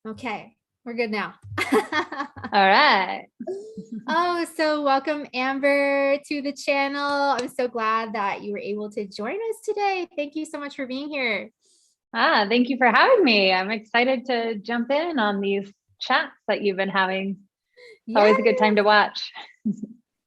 Okay, we're good now. All right. Oh, so welcome, Amber, to the channel. I'm so glad that you were able to join us today. Thank you so much for being here. Thank you for having me. I'm excited to jump in on these chats that you've been having. It's Yeah, always a good time to watch.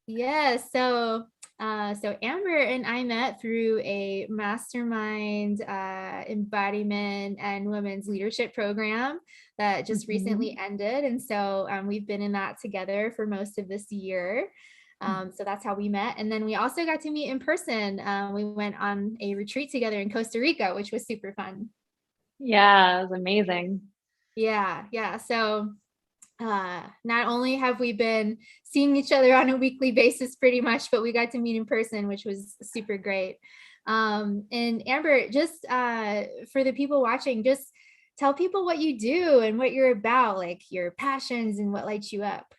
yeah. So Amber and I met through a mastermind embodiment and women's leadership program that just recently ended. And so we've been in that together for most of this year. So that's how we met. And then we also got to meet in person. We went on a retreat together in Costa Rica, which was super fun. Yeah, it was amazing. Yeah. So not only have we been seeing each other on a weekly basis pretty much, but we got to meet in person, which was super great. And Amber, just for the people watching, just tell people what you do and what you're about, like your passions and what lights you up.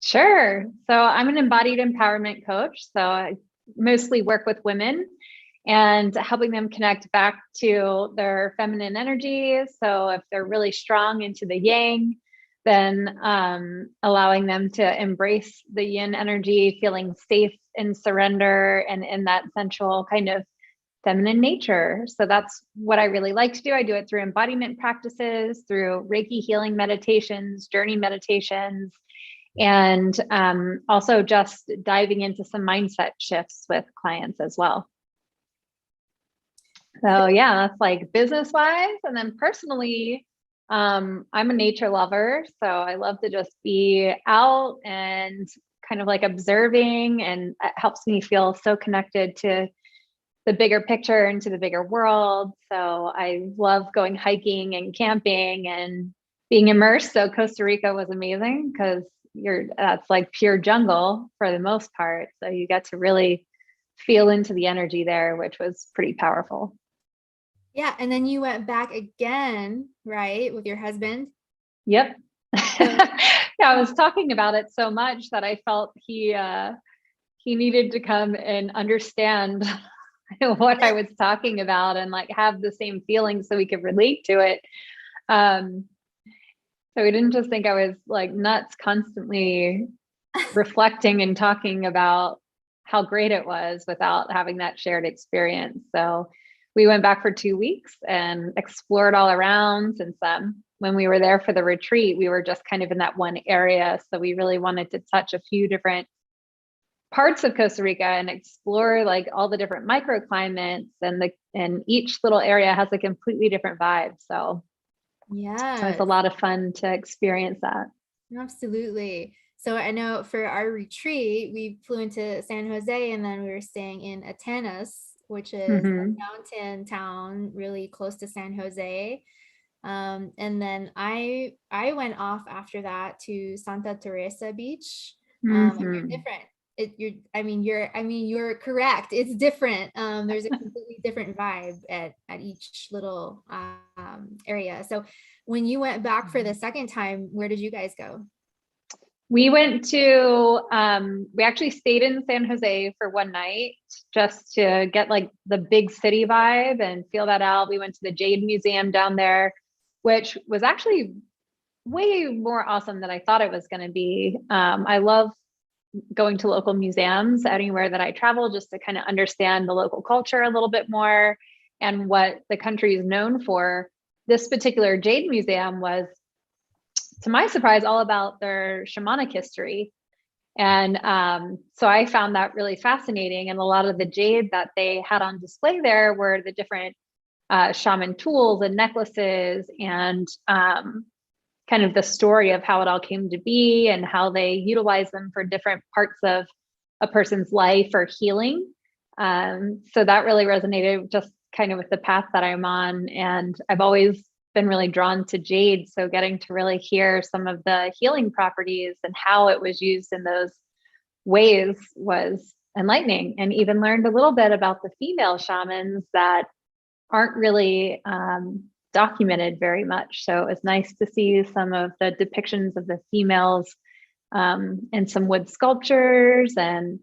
Sure. So I'm an embodied empowerment coach. So I mostly work with women and helping them connect back to their feminine energy. So if they're really strong into the yang, then allowing them to embrace the yin energy, feeling safe in surrender and in that sensual kind of feminine nature. So that's what I really like to do. I do it through embodiment practices, through Reiki healing meditations, journey meditations, and also just diving into some mindset shifts with clients as well. So yeah, that's like business wise. And then personally, I'm a nature lover. So I love to just be out and kind of like observing, and it helps me feel so connected to the bigger picture and to the bigger world. So I love going hiking and camping and being immersed. So Costa Rica was amazing because that's like pure jungle for the most part. So you get to really feel into the energy there, which was pretty powerful. Yeah, and then you went back again, right, with your husband? Yep. So Yeah, I was talking about it so much that I felt he needed to come and understand what I was talking about and like have the same feelings so we could relate to it. Um, so he didn't just think I was like nuts, constantly reflecting and talking about how great it was without having that shared experience. So we went back for 2 weeks and explored all around. Since when we were there for the retreat, we were just kind of in that one area. So we really wanted to touch a few different parts of Costa Rica and explore like all the different microclimates, and each little area has a completely different vibe. So it was yeah. a lot of fun to experience that. Absolutely. So I know for our retreat, we flew into San Jose and then we were staying in Atenas, which is a mountain town really close to San Jose. And then I went off after that to Santa Teresa Beach. And you're different. You're correct. It's different. There's a completely different vibe at each little area. So when you went back for the second time, where did you guys go? We actually stayed in San Jose for one night just to get like the big city vibe and feel that out. We went to the Jade Museum down there, which was actually way more awesome than I thought it was going to be. I love going to local museums anywhere that I travel just to kind of understand the local culture a little bit more and what the country is known for. This particular Jade Museum was, to my surprise, all about their shamanic history. And so I found that really fascinating. And a lot of the jade that they had on display there were the different shaman tools and necklaces, and kind of the story of how it all came to be and how they utilize them for different parts of a person's life or healing. So that really resonated just kind of with the path that I'm on. And I've always been really drawn to jade. So getting to really hear some of the healing properties and how it was used in those ways was enlightening, and even learned a little bit about the female shamans that aren't really documented very much. So it was nice to see some of the depictions of the females in some wood sculptures, and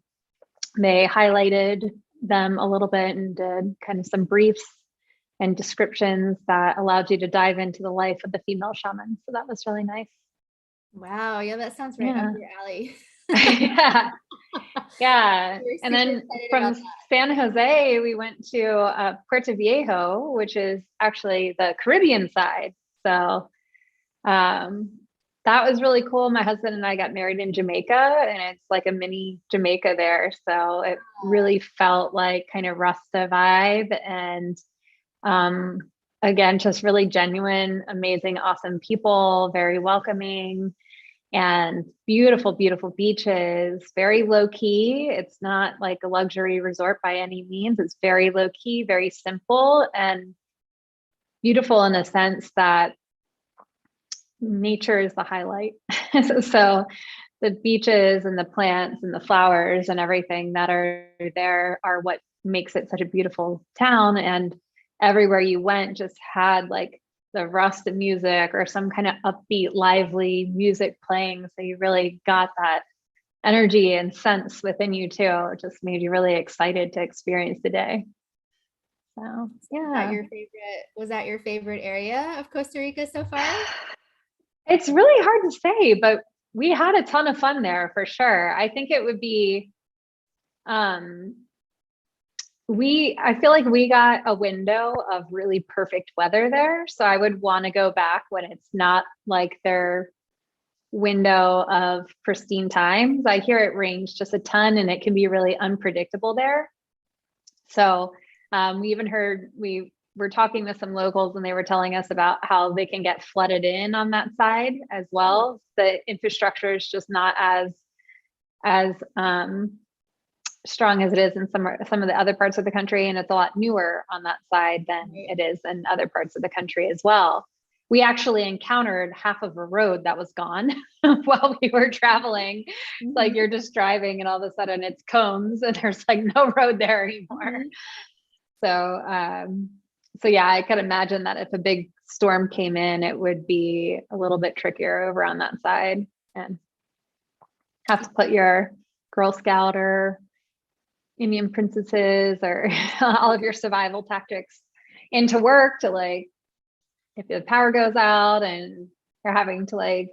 they highlighted them a little bit and did kind of some briefs and descriptions that allowed you to dive into the life of the female shaman. So that was really nice. Wow. Yeah, that sounds right up Yeah. your alley. Yeah. Yeah. We're And super then excited about from that. San Jose, we went to Puerto Viejo, which is actually the Caribbean side. So um, that was really cool. My husband and I got married in Jamaica, and it's like a mini Jamaica there. So it really felt like kind of Rasta vibe. And um, again, just really genuine, amazing, awesome people, very welcoming, and beautiful, beautiful beaches, very low key. It's not like a luxury resort by any means. It's very low key, very simple, and beautiful in a sense that nature is the highlight. So the beaches and the plants and the flowers and everything that are there are what makes it such a beautiful town. And everywhere you went just had like the Rasta music or some kind of upbeat, lively music playing. So you really got that energy and sense within you too. It just made you really excited to experience the day. So yeah. Was that your favorite area of Costa Rica so far? It's really hard to say, but we had a ton of fun there for sure. I think it would be um I feel like we got a window of really perfect weather there. So I would want to go back when it's not like their window of pristine times. I hear it rains just a ton and it can be really unpredictable there. So we even heard, we were talking with some locals and they were telling us about how they can get flooded in on that side as well. The infrastructure is just not as strong as it is in some of the other parts of the country, and it's a lot newer on that side than it is in other parts of the country as well. We actually encountered half of a road that was gone while we were traveling. Mm-hmm. Like you're just driving and all of a sudden it's cones and there's like no road there anymore. Mm-hmm. So yeah, I could imagine that if a big storm came in, it would be a little bit trickier over on that side and have to put your Girl Scout or Indian princesses or all of your survival tactics into work to like, if the power goes out and you're having to like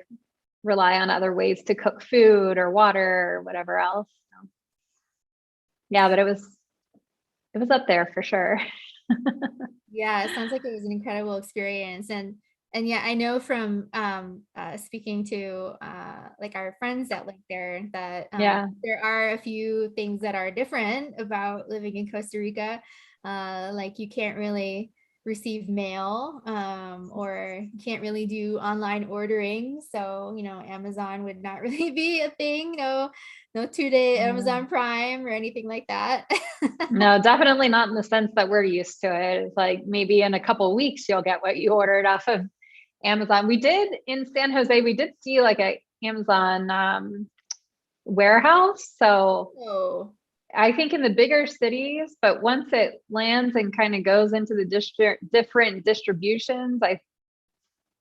rely on other ways to cook food or water or whatever else. So, yeah, but it was up there for sure. Yeah, it sounds like it was an incredible experience. And yeah, I know from speaking to like our friends that live there that there are a few things that are different about living in Costa Rica. Like you can't really receive mail or you can't really do online ordering. So, you know, Amazon would not really be a thing. No 2-day Amazon Prime or anything like that. No, definitely not in the sense that we're used to it. It's like maybe in a couple of weeks you'll get what you ordered off of Amazon. We did in San Jose, we did see like a Amazon warehouse. So I think in the bigger cities, but once it lands and kind of goes into the different distributions,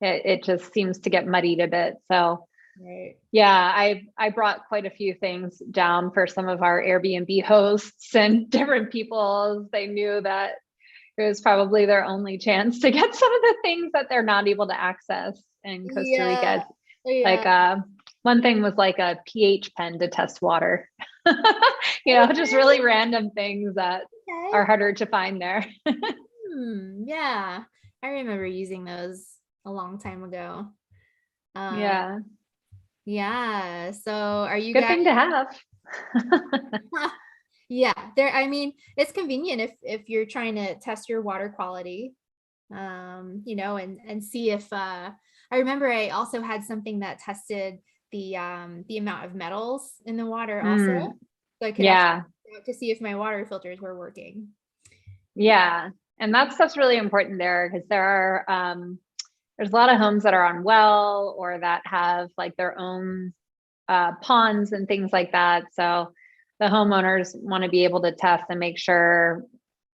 it just seems to get muddied a bit. So yeah, I brought quite a few things down for some of our Airbnb hosts and different people. They knew that it was probably their only chance to get some of the things that they're not able to access in Costa Rica. Like one thing was like a pH pen to test water. You know, just really random things that are harder to find there. Yeah, I remember using those a long time ago. Yeah. So are you good thing to have? Yeah, I mean, it's convenient if you're trying to test your water quality, you know, and see if I remember I also had something that tested the amount of metals in the water also. So I could actually to see if my water filters were working. Yeah. And that stuff's really important there because there's a lot of homes that are on well or that have like their own ponds and things like that. So the homeowners want to be able to test and make sure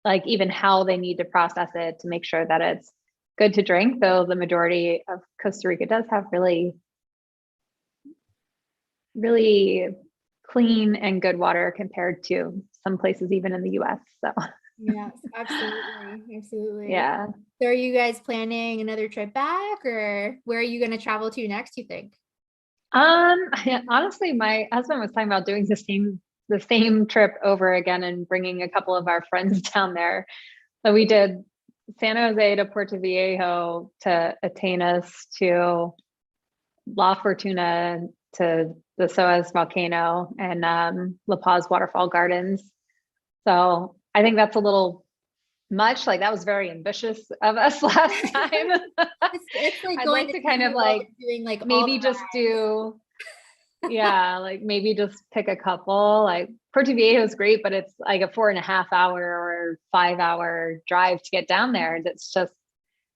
like even how they need to process it to make sure that it's good to drink, though the majority of Costa Rica does have really, really clean and good water compared to some places even in the US. So Yes, absolutely. Absolutely. Yeah. So are you guys planning another trip back, or where are you going to travel to next, you think? Honestly, my husband was talking about doing the same trip over again and bringing a couple of our friends down there. So we did San Jose to Puerto Viejo to Atenas to La Fortuna to the Soas volcano and La Paz waterfall gardens. So I think that's a little much. Like that was very ambitious of us last time. It's like I'd going like to to kind Disney of World like and doing like all maybe just do, yeah, like maybe just pick a couple. Like Puerto Viejo is great, but it's like a 4.5 hour or 5 hour drive to get down there. That's just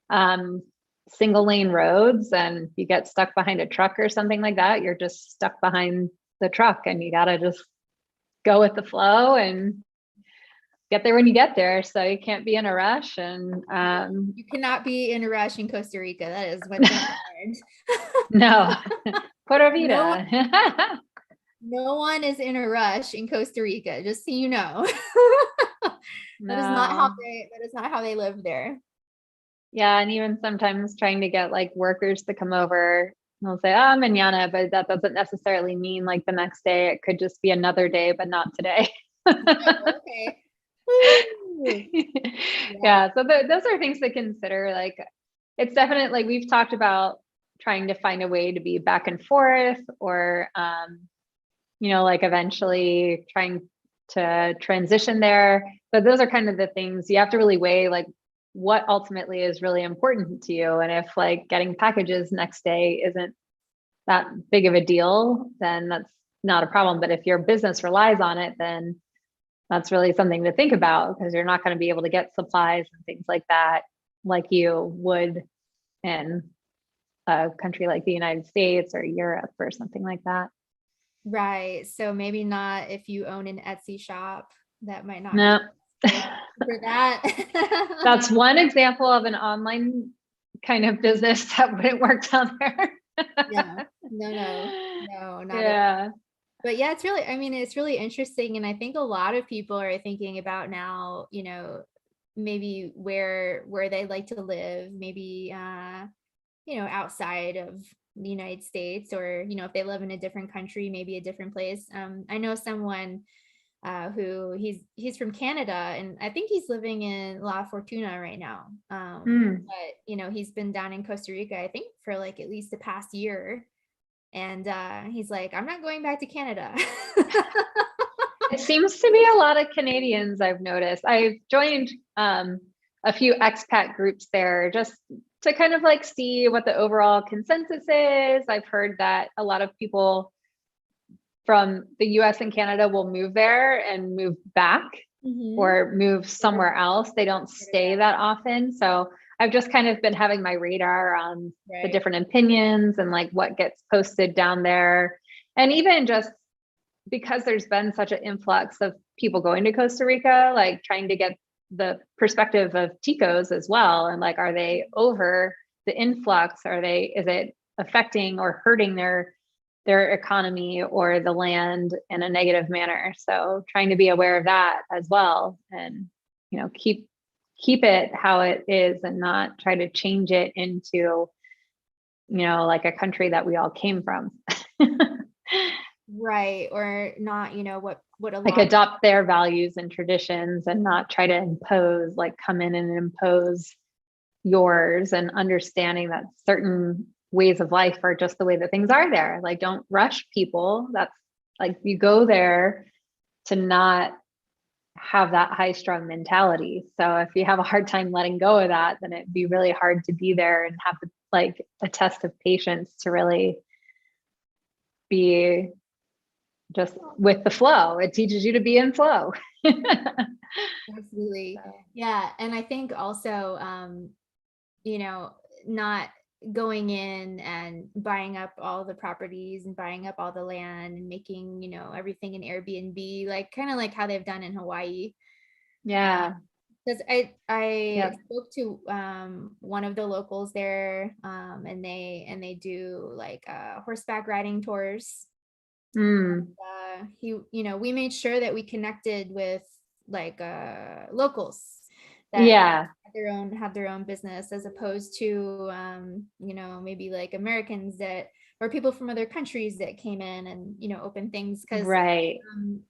um, single lane roads, and if you get stuck behind a truck or something like that, you're just stuck behind the truck, and you gotta just go with the flow and get there when you get there. So you can't be in a rush. And You cannot be in a rush in Costa Rica. That is one thing I learned. no, Pura No one, Vida. no one is in a rush in Costa Rica, just so you know. No. That is not how they live there. Yeah, and even sometimes trying to get like workers to come over, they'll say, "Oh, mañana," but that doesn't necessarily mean like the next day. It could just be another day, but not today. Oh, okay. Woo. Yeah. Yeah, so those are things to consider. Like, it's definitely like we've talked about trying to find a way to be back and forth, or like eventually trying to transition there. But those are kind of the things you have to really weigh, like what ultimately is really important to you. And if like getting packages next day isn't that big of a deal, then that's not a problem. But if your business relies on it, then that's really something to think about, because you're not going to be able to get supplies and things like that like you would in a country like the United States or Europe or something like that. Right. So maybe not if you own an Etsy shop, that might not be No. for that. That's one example of an online kind of business that wouldn't work down there. Yeah. No, not at all. Yeah. But yeah, I mean, it's really interesting. And I think a lot of people are thinking about now, maybe where they like to live, maybe outside of the United States, or, if they live in a different country, maybe a different place. I know someone who he's from Canada, and I think he's living in La Fortuna right now. Hmm. But he's been down in Costa Rica, I think, for like at least the past year. And he's like, I'm not going back to Canada. It seems to be a lot of Canadians, I've noticed. I've joined a few expat groups there just to kind of like see what the overall consensus is. I've heard that a lot of people from the US and Canada will move there and move back Mhm. or move somewhere else. They don't stay that often. So I've just kind of been having my radar on the Right. different opinions and like what gets posted down there. And even just because there's been such an influx of people going to Costa Rica, like trying to get the perspective of Ticos as well. And like, are they over the influx? Is it affecting or hurting their economy or the land in a negative manner? So trying to be aware of that as well, and keep it how it is and not try to change it into like a country that we all came from. Right. Or not, what a Like lot. adopt their values and traditions and not try to impose, like come in and impose yours, and understanding that certain ways of life are just the way that things are there. Like don't rush people. That's like you go there to not have that high strung mentality. So if you have a hard time letting go of that, then it'd be really hard to be there and have like a test of patience to really be just with the flow. It teaches you to be in flow. Absolutely. Yeah. And I think also, not going in and buying up all the properties and buying up all the land and making, everything an Airbnb, like kind of like how they've done in Hawaii. Yeah. Because I Yep. spoke to one of the locals there, and they do like horseback riding tours. Mm. We made sure that we connected with like locals that Yeah. have their own business, as opposed to you know, maybe like Americans that, or people from other countries that came in and, you know, opened things, because Right.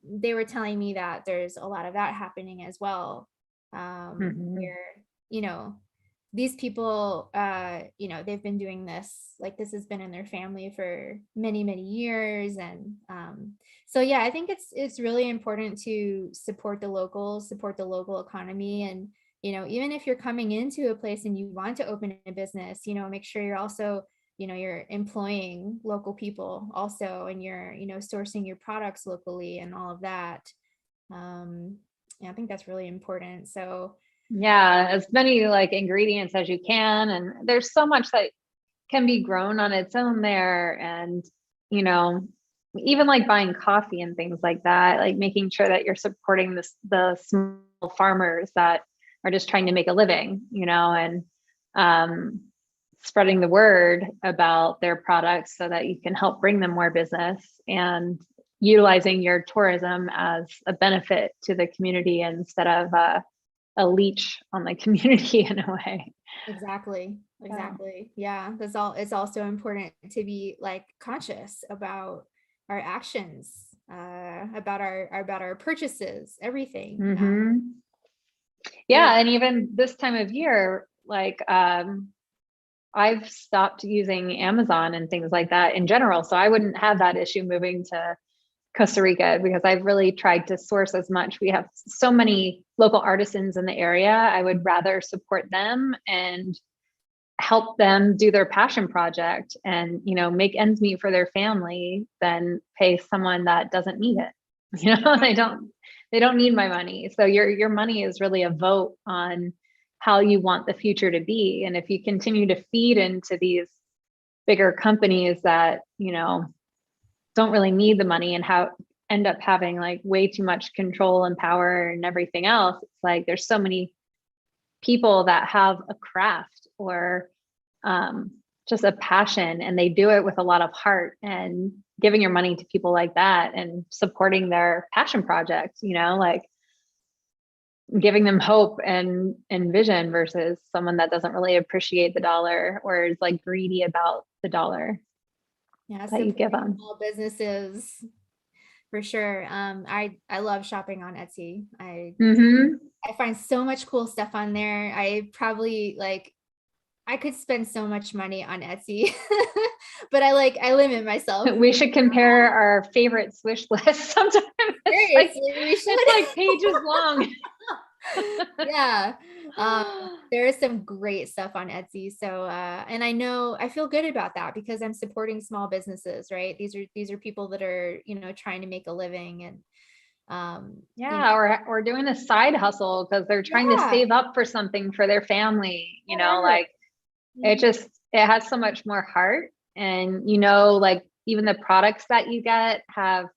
they were telling me that there's a lot of that happening as well, Hmm. where, you know, these people, you know, they've been doing this, like this has been in their family for many, many years. And so yeah, I think it's really important to support the locals, support the local economy. And, you know, even if you're coming into a place and you want to open a business, you know, make sure you're also, you know, you're employing local people also, and you're, you know, sourcing your products locally and all of that. Yeah, I think that's really important. So Yeah, as many like ingredients as you can. And there's so much that can be grown on its own there. And, you know, even like buying coffee and things like that, like making sure that you're supporting the small farmers that are just trying to make a living, you know, and spreading the word about their products so that you can help bring them more business, and utilizing your tourism as a benefit to the community instead of a leech on the community in a way. exactly. So, Exactly. Yeah. That's all. It's also important to be like conscious about our actions, about our purchases, everything. mhm. There's Yeah, and even this time of year, like I've stopped using Amazon and things like that in general, so I wouldn't have that issue moving to Costa Rica, because I've really tried to source as much. We have so many local artisans in the area. I would rather support them and help them do their passion project and, you know, make ends meet for their family than pay someone that doesn't need it. You know, they don't need my money. So your money is really a vote on how you want the future to be. And if you continue to feed into these bigger companies that, you know, don't really need the money and how end up having like way too much control and power and everything else, it's like there's so many people that have a craft or um, just a passion, and they do it with a lot of heart, and giving your money to people like that and supporting their passion project, you know, like giving them hope and vision versus someone that doesn't really appreciate the dollar or is like greedy about the dollar yeah, that you give supporting them. small businesses for sure. I love shopping on Etsy. Mm-hmm. I find so much cool stuff on there. I probably like I could spend so much money on Etsy, but I limit myself. We should compare our favorite Swish list sometime. Seriously, we It's like should. pages long. Yeah. Um, there is some great stuff on Etsy. So, and I know I feel good about that because I'm supporting small businesses, right? These are people that are, you know, trying to make a living and, you know, Yeah, or doing a side hustle because they're trying to yeah, save up for something for their family, you know, whatever. like it Mhm. just it has so much more heart. And you know, like even the products that you get have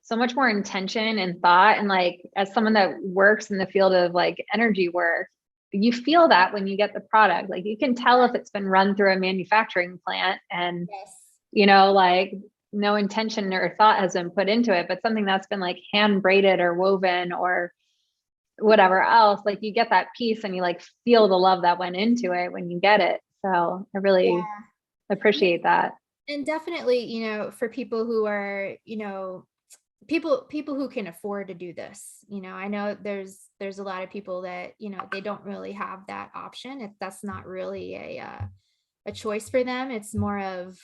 so much more intention and thought. And like as someone that works in the field of like energy work, you feel that when you get the product. Like you can tell if it's been run through a manufacturing plant and, Yes. you know, like no intention or thought has been put into it, but something that's been like hand braided or woven or whatever else, like you get that piece and you like feel the love that went into it when you get it. So I really Yeah. appreciate that. And definitely, you know, for people who are, you know, people who can afford to do this, you know, I know there's a lot of people that, you know, they don't really have that option. If that's not really a choice for them, it's more of,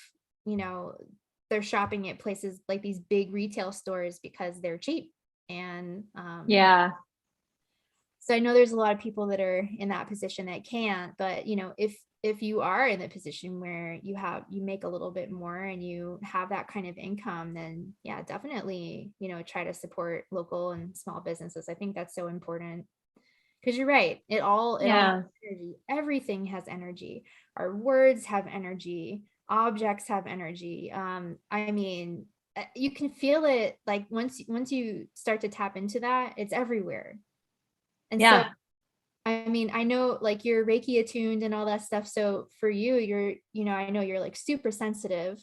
you know, they're shopping at places like these big retail stores because they're cheap. And Yeah. so I know there's a lot of people that are in that position that can't, but you know, if you are in the position where you make a little bit more and you have that kind of income, then yeah, definitely, you know, try to support local and small businesses. I think that's so important because you're right. It all has Yeah. energy. Everything has energy. Our words have energy. Objects have energy. I mean, you can feel it like once you start to tap into that, it's everywhere. And so Yeah. I mean, I know like you're Reiki attuned and all that stuff. So for you, you know, I know you're like super sensitive.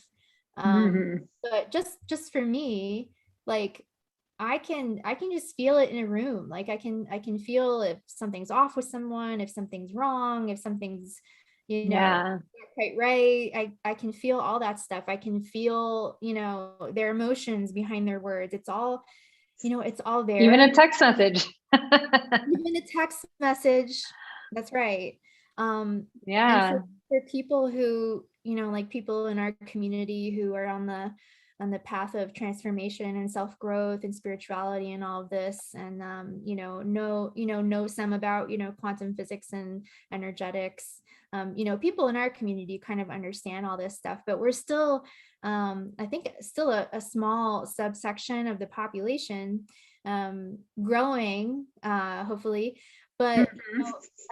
Hmm. But just for me, like I can just feel it in a room. Like I can feel if something's off with someone, if something's wrong, if something's, not quite right. I can feel all that stuff. I can feel, their emotions behind their words. It's all, it's all there. Even a text message. Even a text message. That's right. And for people who, like people in our community who are on the path of transformation and self-growth and spirituality and all of this, and know some about, quantum physics and energetics. People in our community kind of understand all this stuff, but we're still, I think, still a small subsection of the population, growing, hopefully. But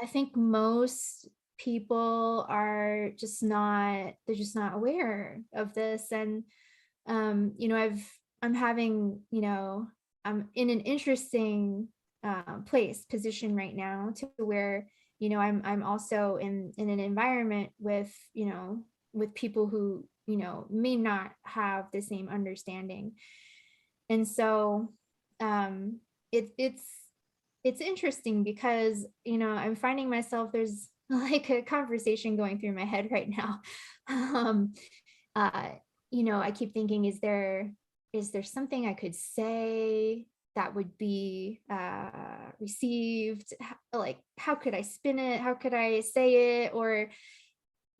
I think most people are just not, they're just not aware of this. And I'm having, I'm in an interesting position right now, to where, I'm also in an environment with, with people who, may not have the same understanding. And so it's interesting because, I'm finding myself, there's like a conversation going through my head right now. um, uh, I keep thinking, is there something I could say that would be received? Like, how could I spin it? How could I say it? Or,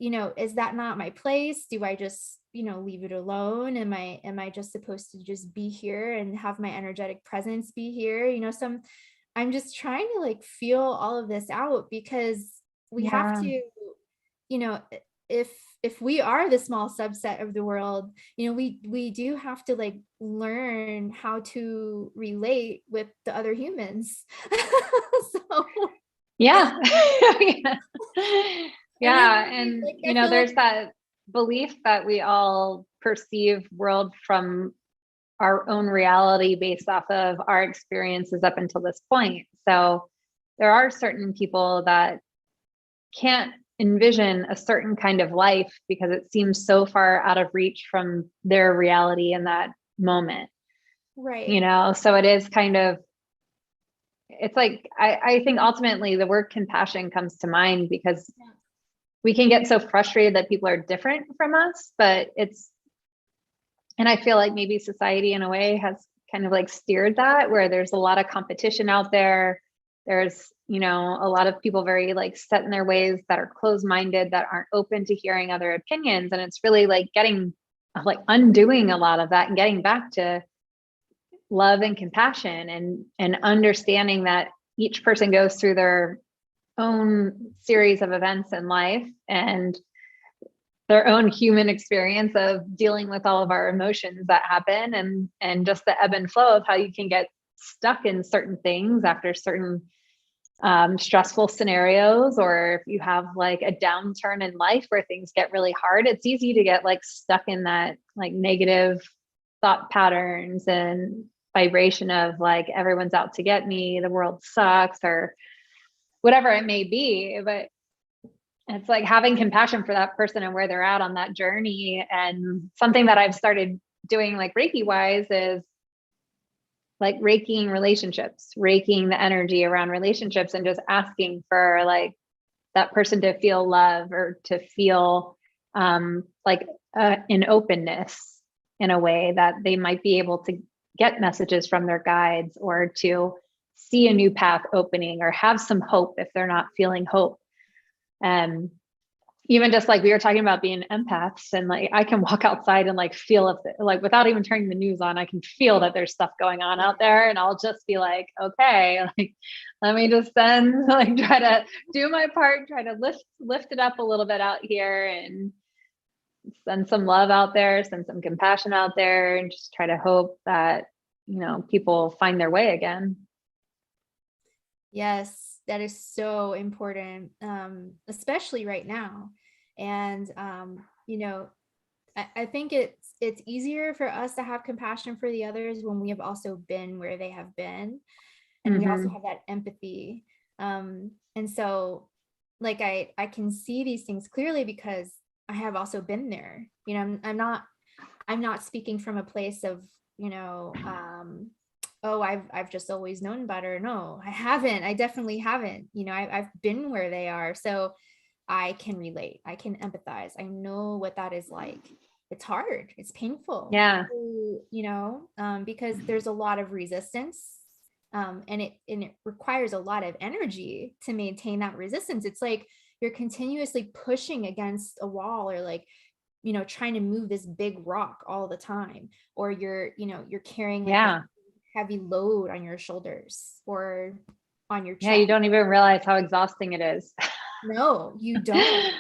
is that not my place? Do I just, leave it alone? Am I just supposed to just be here and have my energetic presence be here? I'm just trying to like feel all of this out, because we have to, you know, if we are the small subset of the world, we do have to like learn how to relate with the other humans. So yeah. And like, there's that belief that we all perceive world from our own reality based off of our experiences up until this point. So there are certain people that can't envision a certain kind of life because it seems so far out of reach from their reality in that moment. Right. So it is kind of, it's like, I think ultimately the word compassion comes to mind, because we can get so frustrated that people are different from us, and I feel like maybe society in a way has kind of like steered that, where there's a lot of competition out there. There's, a lot of people very like set in their ways, that are closed-minded, that aren't open to hearing other opinions. And it's really like undoing a lot of that and getting back to love and compassion, and understanding that each person goes through their own series of events in life and their own human experience of dealing with all of our emotions that happen, and just the ebb and flow of how you can get stuck in certain things after certain stressful scenarios, or if you have like a downturn in life where things get really hard. It's easy to get like stuck in that like negative thought patterns and vibration of like, everyone's out to get me, the world sucks, or whatever it may be. But it's like having compassion for that person and where they're at on that journey. And something that I've started doing like Reiki wise is like raking relationships, raking the energy around relationships, and just asking for like that person to feel love, or to feel like an openness in a way that they might be able to get messages from their guides, or to see a new path opening, or have some hope if they're not feeling hope. Even just like we were talking about being empaths, and like I can walk outside and like feel it, like without even turning the news on, I can feel that there's stuff going on out there, and I'll just be like, okay, like let me just then like try to do my part, try to lift it up a little bit out here, and send some love out there, send some compassion out there, and just try to hope that people find their way again. Yes, that is so important, especially right now. And I think it's easier for us to have compassion for the others when we have also been where they have been, and we also have that empathy. And so like I can see these things clearly because I have also been there. I'm not speaking from a place of oh, I've just always known better. No, I haven't. I definitely haven't. You know, I've been where they are. So I can relate. I can empathize. I know what that is like. It's hard. It's painful. Yeah. You know, because there's a lot of resistance, and it requires a lot of energy to maintain that resistance. It's like you're continuously pushing against a wall, or like, you know, trying to move this big rock all the time, or you're, you know, you're carrying like this Yeah. heavy load on your shoulders or on your Yeah. You chest. don't even realize how exhausting it is. No, you don't.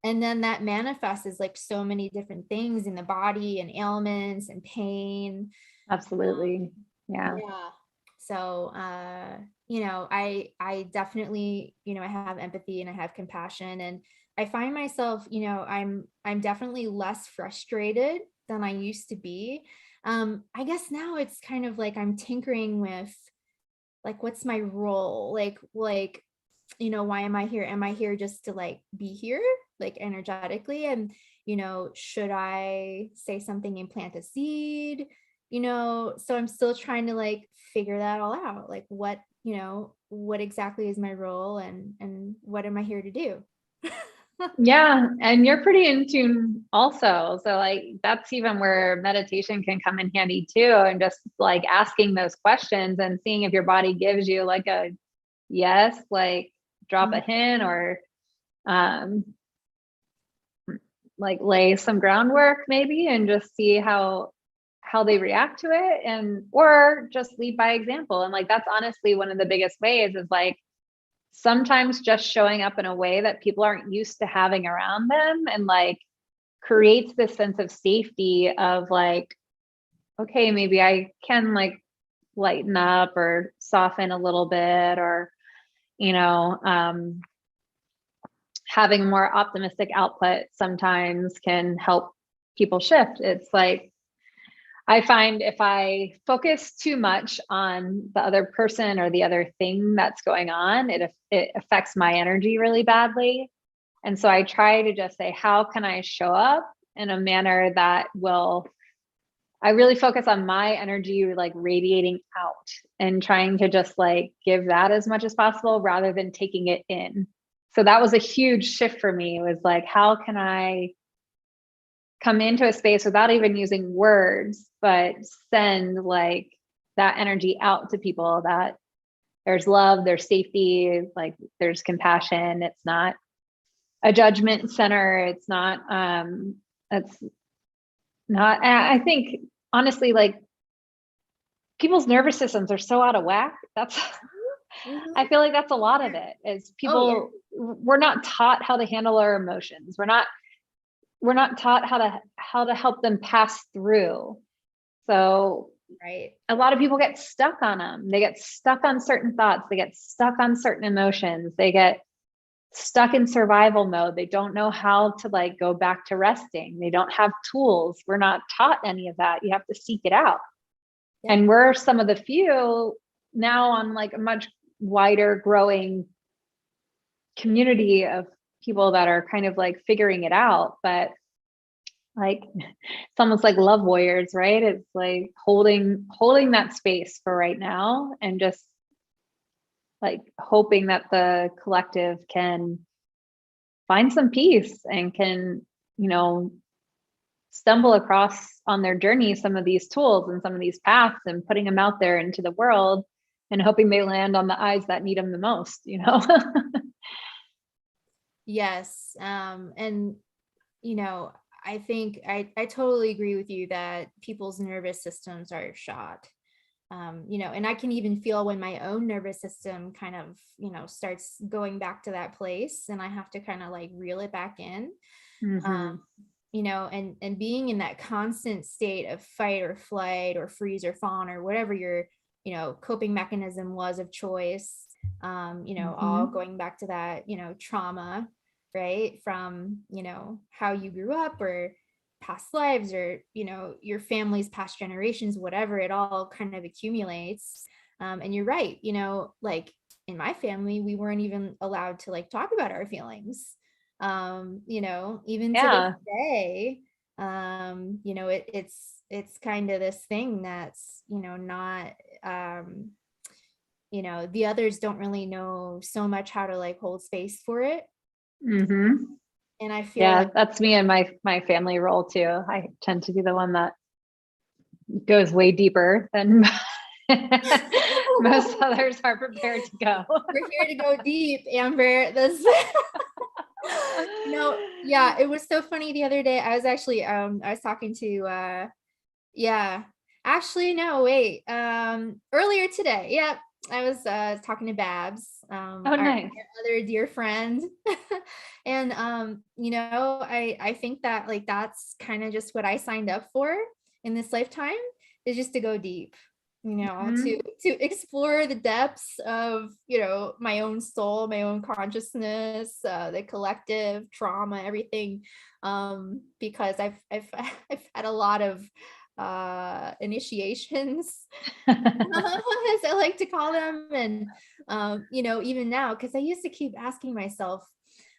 And then that manifests as like so many different things in the body, and ailments and pain. Absolutely. Yeah. Yeah. So, you know, I definitely, you know, I have empathy and I have compassion, and I find myself, you know, I'm definitely less frustrated than I used to be. I guess now it's kind of like I'm tinkering with like, what's my role? Like, you know, why am I here? Am I here just to like be here, like energetically? And, you know, should I say something and plant a seed? You know, so I'm still trying to like figure that all out. Like what, you know, what exactly is my role, and what am I here to do? Yeah. And you're pretty in tune also. So like that's even where meditation can come in handy too. And just like asking those questions and seeing if your body gives you like a yes, like drop a Mhm. hint, or um like lay some groundwork maybe, and just see how they react to it, and or just lead by example. And like that's honestly one of the biggest ways, is like sometimes just showing up in a way that people aren't used to having around them, and like creates this sense of safety of like, okay, maybe I can like lighten up or soften a little bit, or you know, having more optimistic output sometimes can help people shift. It's like I find if I focus too much on the other person or the other thing that's going on, it affects my energy really badly. And so I try to just say, how can I show up in a manner that will, I really focus on my energy like radiating out, and trying to just like give that as much as possible rather than taking it in. So that was a huge shift for me. It was like, how can I come into a space without even using words, but send like that energy out to people, that there's love, there's safety, like there's compassion. It's not a judgment center. It's not, I think honestly, like people's nervous systems are so out of whack. That's, I Mhm. feel like that's a lot of it, is Oh yeah. people, we're not taught how to handle our emotions. We're not taught how to help them pass through. So Right. a lot of people get stuck on them. They get stuck on certain thoughts. They get stuck on certain emotions. They get stuck in survival mode. They don't know how to like go back to resting. They don't have tools. We're not taught any of that. You have to seek it out. Yep. And we're some of the few now on like a much wider growing community of people that are kind of like figuring it out. But like it's almost like love warriors, right? It's like holding that space for right now, and just like hoping that the collective can find some peace and can, you know, stumble across on their journey some of these tools and some of these paths, and putting them out there into the world, and hoping they land on the eyes that need them the most, you know. Yes. And you know, I think I totally agree with you that people's nervous systems are shot. You know, and I can even feel when my own nervous system kind of, you know, starts going back to that place, and I have to kind of like reel it back in. Mm-hmm. You know, and being in that constant state of fight or flight or freeze or fawn or whatever your, you know, coping mechanism was of choice. You know, all Mm-hmm. going back to that, you know, trauma, right, from, you know, how you grew up, or past lives, or, you know, your family's past generations, whatever, it all kind of accumulates. And you're right, you know, like in my family we weren't even allowed to like talk about our feelings. You know, even to this Yeah. day, It's kind of this thing that's, not, the others don't really know so much how to like hold space for it. Mm-hmm. And I feel Yeah, like, that's me and my family role too. I tend to be the one that goes way deeper than most others are prepared to go. we're here to go deep, Amber. This yeah, it was so funny the other day. I was actually I was talking to yeah. Actually, no, wait. Earlier today, yeah, I was talking to Babs, Oh, our nice. other dear friend. And I think that like that's kind of just what I signed up for in this lifetime, is just to go deep, Mhm. to explore the depths of, my own soul, my own consciousness, the collective trauma, everything. Because I've I've had a lot of initiations, as I like to call them. And even now, because I used to keep asking myself,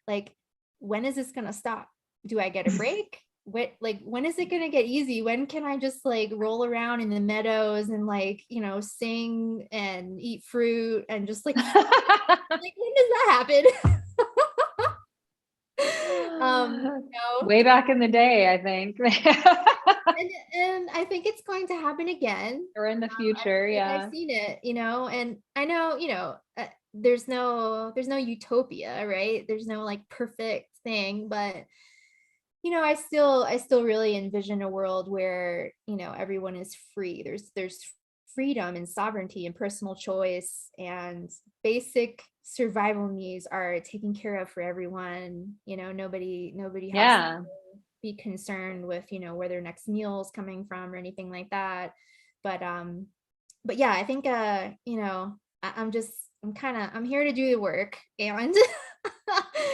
like, when is this gonna stop? Do I get a break? When is it gonna get easy? When can I just like roll around in the meadows and like, sing and eat fruit and just like, like when does that happen? Way back in the day, I think. And I think it's going to happen again. Or in the future, And I've yeah. seen it, and I know, there's no utopia, right? There's no like perfect thing, but I still really envision a world where, everyone is free. There's freedom and sovereignty and personal choice, and basic survival needs are taken care of for everyone. Nobody has to Yeah. be concerned with, where their next meal is coming from or anything like that. But yeah, I think I'm here to do the work. And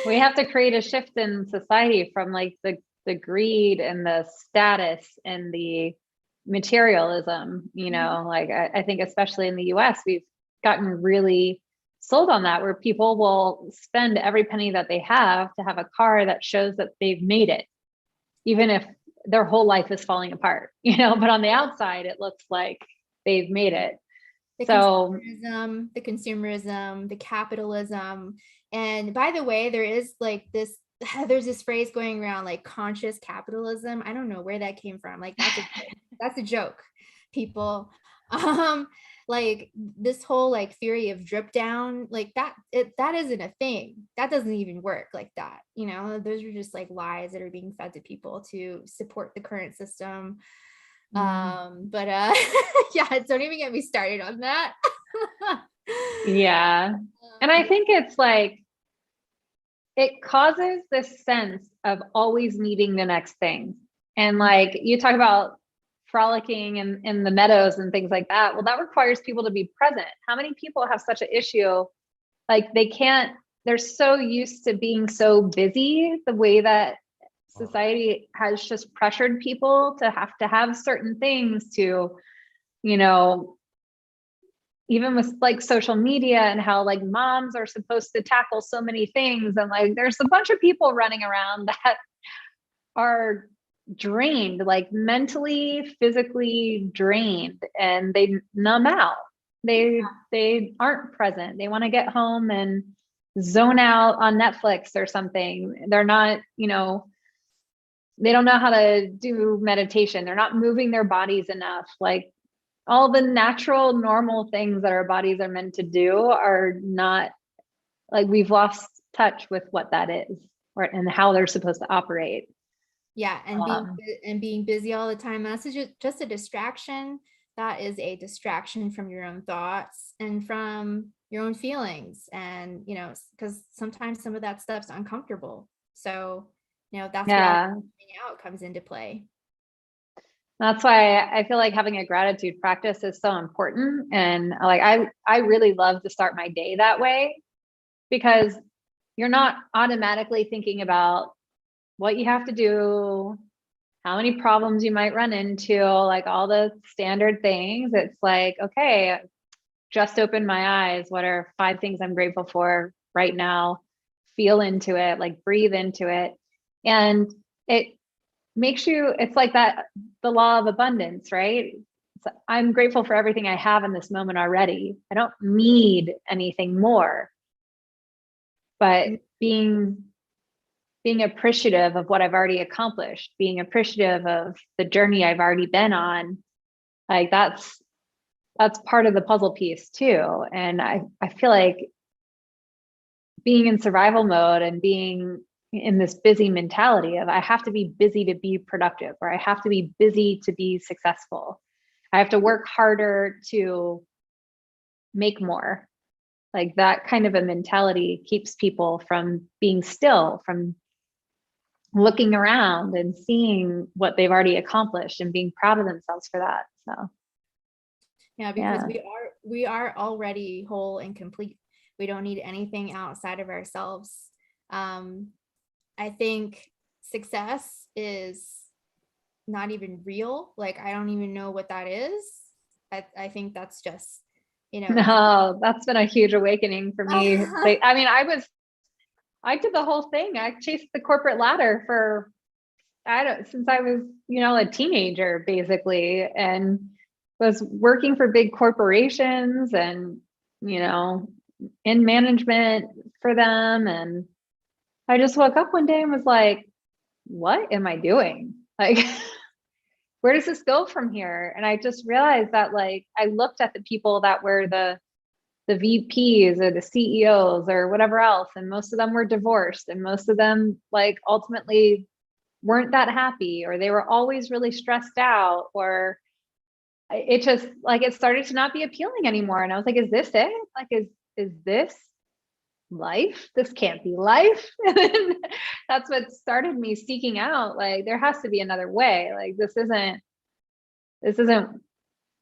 We have to create a shift in society from like the greed and the status and the materialism, like I think especially in the US, we've gotten really sold on that, where people will spend every penny that they have to have a car that shows that they've made it, even if their whole life is falling apart, but on the outside, it looks like they've made it. the So consumerism, the capitalism. And by the way, there is like this, there's this phrase going around like conscious capitalism. I don't know where that came from. Like that's a joke, people. Like this whole like theory of drip down, like that isn't a thing. That doesn't even work like that. Those are just like lies that are being fed to people to support the current system. But yeah, don't even get me started on that. yeah. And I think it's like, it causes this sense of always needing the next thing. And like you talk about frolicking in the meadows and things like that. Well, that requires people to be present. How many people have such an issue? Like they're so used to being so busy, the way that society has just pressured people to have certain things to, you know, even with like social media and how like moms are supposed to tackle so many things. And like, there's a bunch of people running around that are drained, like mentally, physically drained, and they numb out. They aren't present. They want to get home and zone out on Netflix or something. They're not, they don't know how to do meditation. They're not moving their bodies enough. Like all the natural, normal things that our bodies are meant to do are not, like we've lost touch with what that is, or and how they're supposed to operate. Yeah, and being busy all the time, that's just a distraction. That is a distraction from your own thoughts and from your own feelings. And because sometimes some of that stuff's uncomfortable. So that's where all Yeah. coming out comes into play. That's why I feel like having a gratitude practice is so important. And like I really love to start my day that way, because you're not automatically thinking about what you have to do, how many problems you might run into, like all the standard things. It's like, okay, just open my eyes. What are 5 things I'm grateful for right now? Feel into it, like breathe into it. And it makes you, it's like that, the law of abundance, right? I'm grateful for everything I have in this moment already. I don't need anything more. But being appreciative of what I've already accomplished, being appreciative of the journey I've already been on, like that's part of the puzzle piece too. And I feel like being in survival mode and being in this busy mentality of I have to be busy to be productive, or I have to be busy to be successful. I have to work harder to make more. Like that kind of a mentality keeps people from being still, from looking around and seeing what they've already accomplished and being proud of themselves for that. So yeah, because we are already whole and complete. We don't need anything outside of ourselves. I think success is not even real. Like, I don't even know what that is. I think that's just, no, that's been a huge awakening for me. Like, I mean, I did the whole thing. I chased the corporate ladder for, since I was, a teenager basically, and was working for big corporations and, in management for them. And I just woke up one day and was like, what am I doing? Like, where does this go from here? And I just realized that, like, I looked at the people that were the VPs or the CEOs or whatever else, and most of them were divorced, and most of them like ultimately weren't that happy, or they were always really stressed out, or it just like it started to not be appealing anymore. And I was like, is this it? Like, is this life? This can't be life. And that's what started me seeking out, like, there has to be another way. Like, this isn't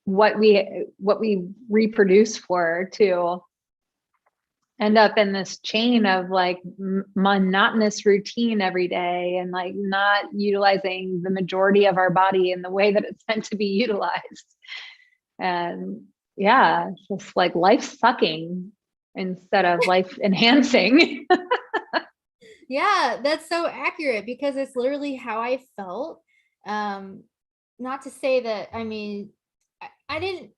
what we reproduce for, to end up in this chain of like monotonous routine every day, and like not utilizing the majority of our body in the way that it's meant to be utilized. And yeah, just like life sucking instead of life enhancing. Yeah, that's so accurate, because it's literally how I felt. Not to say that, I mean, I didn't,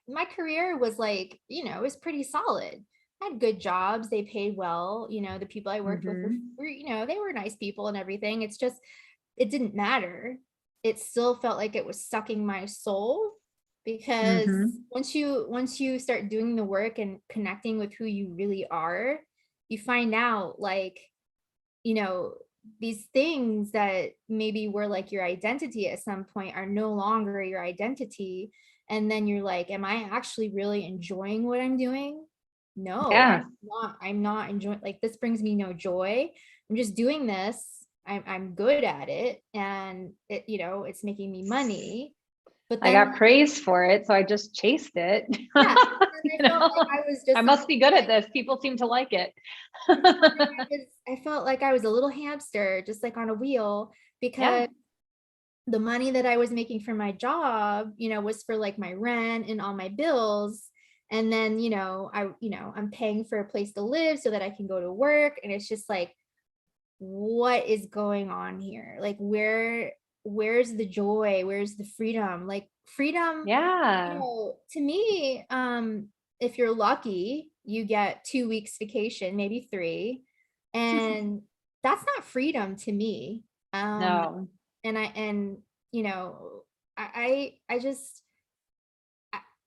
my career was like, it was pretty solid. I had good jobs, they paid well, the people I worked with were, they were nice people and everything. It's just, it didn't matter. It still felt like it was sucking my soul, because once you start doing the work and connecting with who you really are, you find out, like, these things that maybe were like your identity at some point are no longer your identity. And then you're like, am I actually really enjoying what I'm doing? No, Yeah. I'm not enjoying, like, this brings me no joy. I'm just doing this. I'm good at it, and it's making me money. But I then, got praised for it, so I just chased it. yeah, I felt like I was just, I must be good at this. People seem to like it. I felt like I was a little hamster, just like on a wheel, because Yeah. the money that I was making from my job, was for like my rent and all my bills. And then, I'm paying for a place to live so that I can go to work. And it's just like, what is going on here? Like, where's the joy? Where's the freedom? Like, freedom, Yeah. to me, if you're lucky, you get 2 weeks vacation, maybe 3. And that's not freedom to me. No. And I just,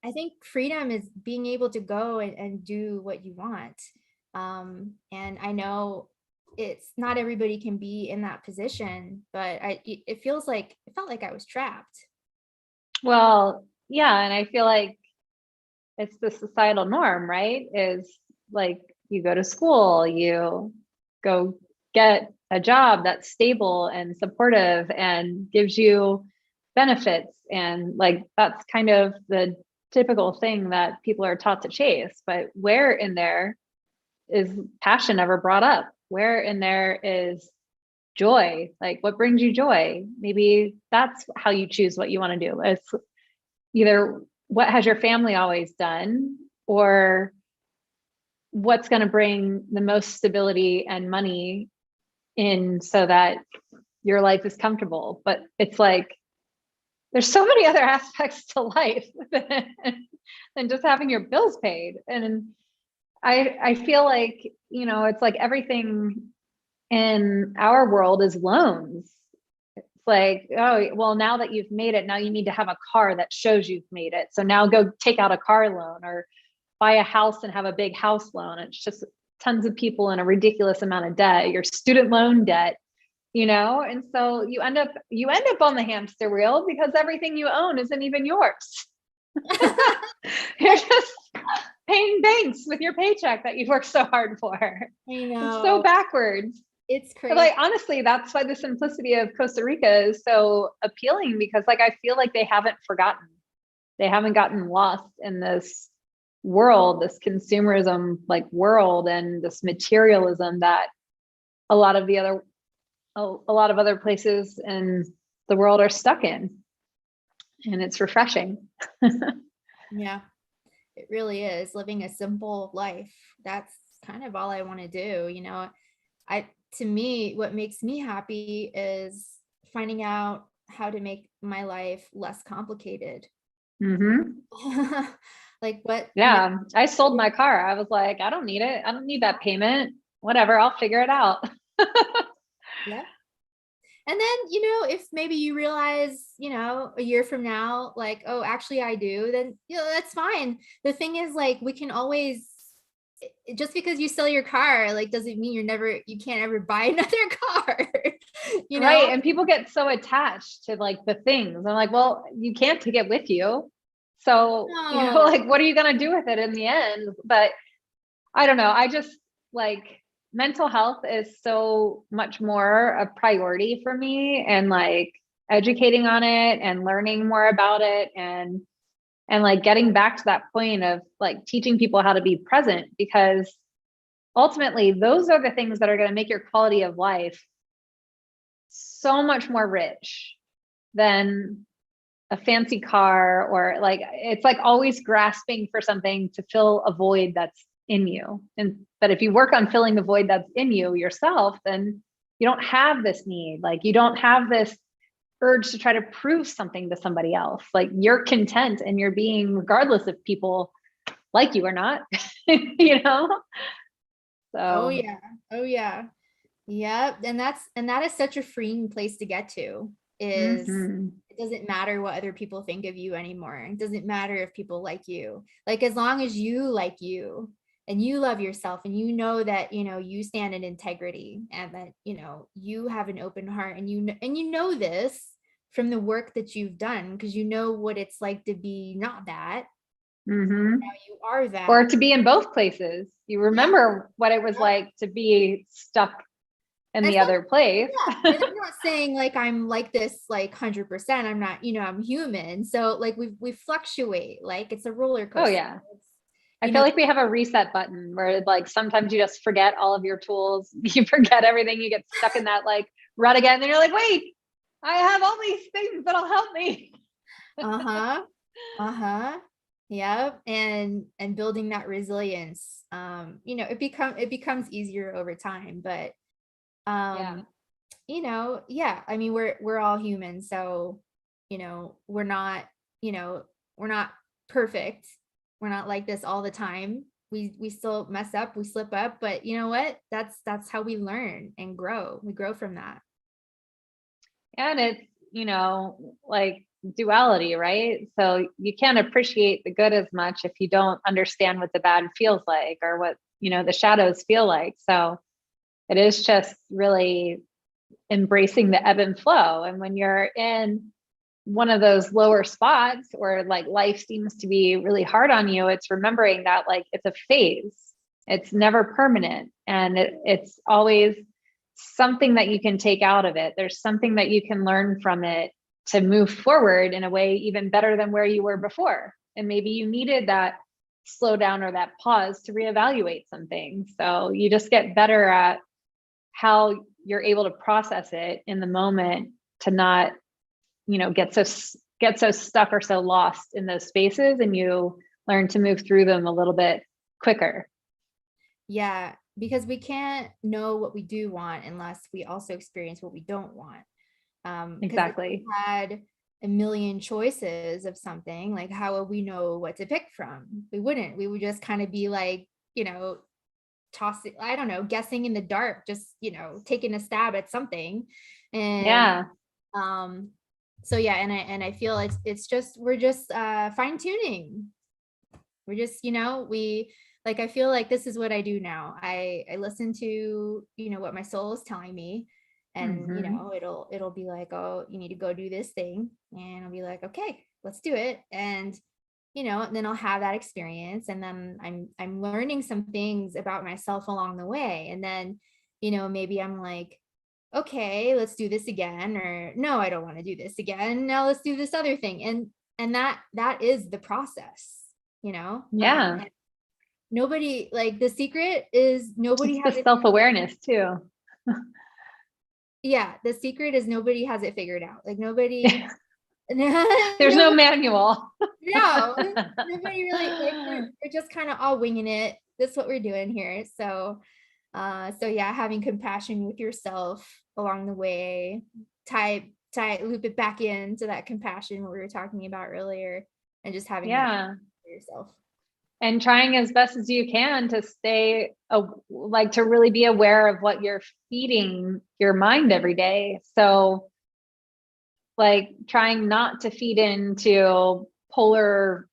I think freedom is being able to go and do what you want. And I know it's not everybody can be in that position, but it felt like I was trapped. Well, yeah. And I feel like it's the societal norm, right? Is like you go to school, you go get a job that's stable and supportive and gives you benefits. And like that's kind of the typical thing that people are taught to chase. But where in there is passion ever brought up? Where in there is joy? Like, what brings you joy? Maybe that's how you choose what you want to do. It's either what has your family always done, or what's going to bring the most stability and money in, so that your life is comfortable. But it's like, there's so many other aspects to life than just having your bills paid. And I feel like, it's like everything in our world is loans. It's like, oh, well, now that you've made it, now you need to have a car that shows you've made it. So now go take out a car loan or buy a house and have a big house loan. It's just tons of people in a ridiculous amount of debt, your student loan debt, and so you end up on the hamster wheel because everything you own isn't even yours. You're just paying banks with your paycheck that you worked so hard for. I know. It's so backwards. It's crazy. But like, honestly, that's why the simplicity of Costa Rica is so appealing, because like, I feel like they haven't gotten lost in this world, this consumerism like world, and this materialism that a lot of other places in the world are stuck in. And it's refreshing. Yeah, it really is. Living a simple life. That's kind of all I want to do. To me, what makes me happy is finding out how to make my life less complicated. Mm-hmm. Like what? Yeah, I sold my car. I was like, I don't need it. I don't need that payment. Whatever, I'll figure it out. Yeah. And then, if maybe you realize, a year from now, like, oh, actually I do, then, that's fine. The thing is, like, we can always, just because you sell your car, like, doesn't mean you can't ever buy another car, Right. And people get so attached to like the things. I'm like, well, you can't take it with you. So, No. like, what are you going to do with it in the end? But I don't know. I just like, mental health is so much more a priority for me, and like educating on it and learning more about it, and like getting back to that point of like teaching people how to be present, because ultimately those are the things that are going to make your quality of life so much more rich than a fancy car, or like, it's like always grasping for something to fill a void that's in you. But if you work on filling the void that's in you yourself, then you don't have this need. Like, you don't have this urge to try to prove something to somebody else. Like, you're content and you're being, regardless if people like you or not, So. Oh yeah. Oh yeah. Yep. And that is such a freeing place to get to, is it doesn't matter what other people think of you anymore. It doesn't matter if people like you. Like, as long as you like you and you love yourself, and that, you stand in integrity, and that, you have an open heart, and you know this from the work that you've done, because you know what it's like to be not that. Now you are that. Or to be in both places. You remember what it was like to be stuck in the other place. Yeah. And I'm not saying like I'm like this like 100%. I'm not, I'm human. So like we fluctuate. Like, it's a roller coaster. Oh yeah. I feel like we have a reset button where like sometimes you just forget all of your tools. You forget everything. You get stuck in that like rut again. And you're like, wait, I have all these things that'll help me. Yeah. And building that resilience, it becomes easier over time, but yeah. I mean, we're all human. So, we're not perfect. We're not like this all the time. We still mess up, we slip up, but you know what? That's how we learn and grow. We grow from that. And it's, like duality, right? So you can't appreciate the good as much if you don't understand what the bad feels like, or what, the shadows feel like. So it is just really embracing the ebb and flow. And when you're in one of those lower spots, or like life seems to be really hard on you, it's remembering that like it's a phase, it's never permanent, and it's always something that you can take out of it. There's something that you can learn from it to move forward in a way even better than where you were before. And maybe you needed that slow down or that pause to reevaluate something. So you just get better at how you're able to process it in the moment, to not, get so stuck or so lost in those spaces, and you learn to move through them a little bit quicker. Yeah, because we can't know what we do want unless we also experience what we don't want. Because if Exactly. we had a million choices of something, like how would we know what to pick from? We wouldn't. We would just kind of be like, tossing, I don't know, guessing in the dark, just, taking a stab at something. And Yeah. so yeah, and I feel it's just, we're just fine tuning. We're just, we, like, I feel like this is what I do now. I listen to, what my soul is telling me. And, Mm-hmm. it'll be like, oh, you need to go do this thing. And I'll be like, okay, let's do it. And, and then I'll have that experience. And then I'm learning some things about myself along the way. And then, maybe I'm like, okay, let's do this again. Or no, I don't want to do this again. Now let's do this other thing. And that is the process, Yeah. nobody, like, the secret is nobody It's the has it. self-awareness too. Yeah, the secret is nobody has it figured out. Like, nobody There's no nobody, manual. no, nobody really, like, we're just kind of all winging it. That's what we're doing here. So yeah, having compassion with yourself along the way, loop it back into that compassion what we were talking about earlier, and just having that Yeah. for yourself. And trying as best as you can to stay like to really be aware of what you're feeding your mind every day. So like trying not to feed into polar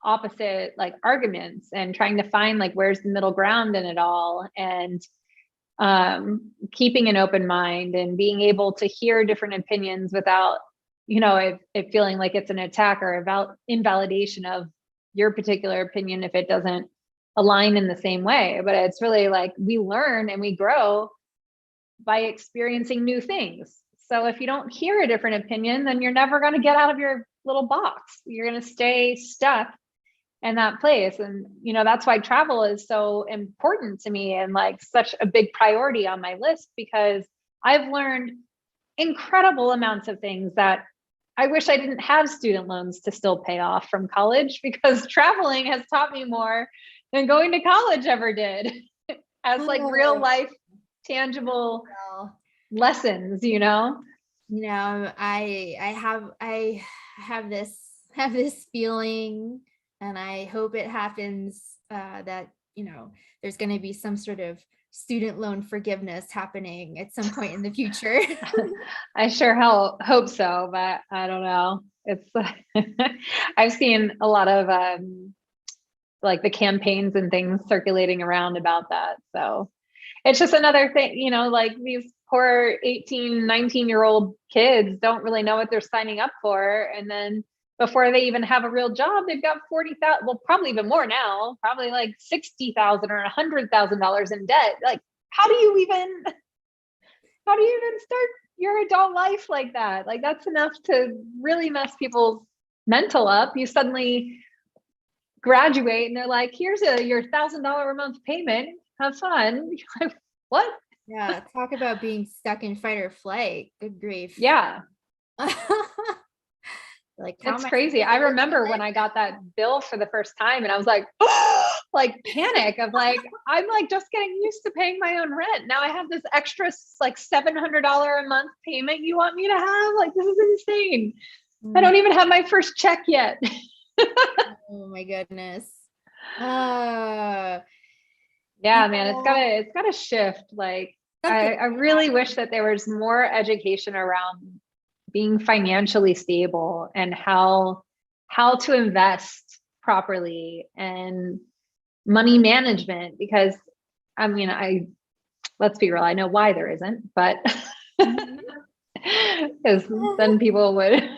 opposite like arguments, and trying to find like where's the middle ground in it all, and keeping an open mind and being able to hear different opinions without it feeling like it's an attack or invalidation of your particular opinion if it doesn't align in the same way. But it's really like we learn and we grow by experiencing new things. So if you don't hear a different opinion, then you're never going to get out of your little box. You're going to stay stuck in that place. And, that's why travel is so important to me and like such a big priority on my list, because I've learned incredible amounts of things that I wish I didn't have student loans to still pay off from college, because traveling has taught me more than going to college ever did as like real Oh, life, tangible well, lessons, I have this feeling, and I hope it happens, that there's going to be some sort of student loan forgiveness happening at some point in the future. I sure hope so, but I don't know. It's I've seen a lot of like the campaigns and things circulating around about that. So it's just another thing, like these poor 18, 19-year-old kids don't really know what they're signing up for. And then before they even have a real job, they've got 40,000, well, probably even more now, probably like 60,000 or $100,000 in debt. Like, how do you even start your adult life like that? Like, that's enough to really mess people's mental up. You suddenly graduate and they're like, here's your $1,000 a month payment. Have fun. You're like, what? Yeah, talk about being stuck in fight or flight. Good grief. Yeah. Like, how It's am I crazy. supposed I to live remember my when life? I got that bill for the first time and I was like, like panic of like, I'm like just getting used to paying my own rent. Now I have this extra like $700 a month payment you want me to have? Like, this is insane. I don't even have my first check yet. Oh my goodness. Yeah, man, Yeah, it's gotta shift. Like, something. I really wish that there was more education around being financially stable and how to invest properly and money management. Because I mean, let's be real, I know why there isn't, but Mhm. because then people would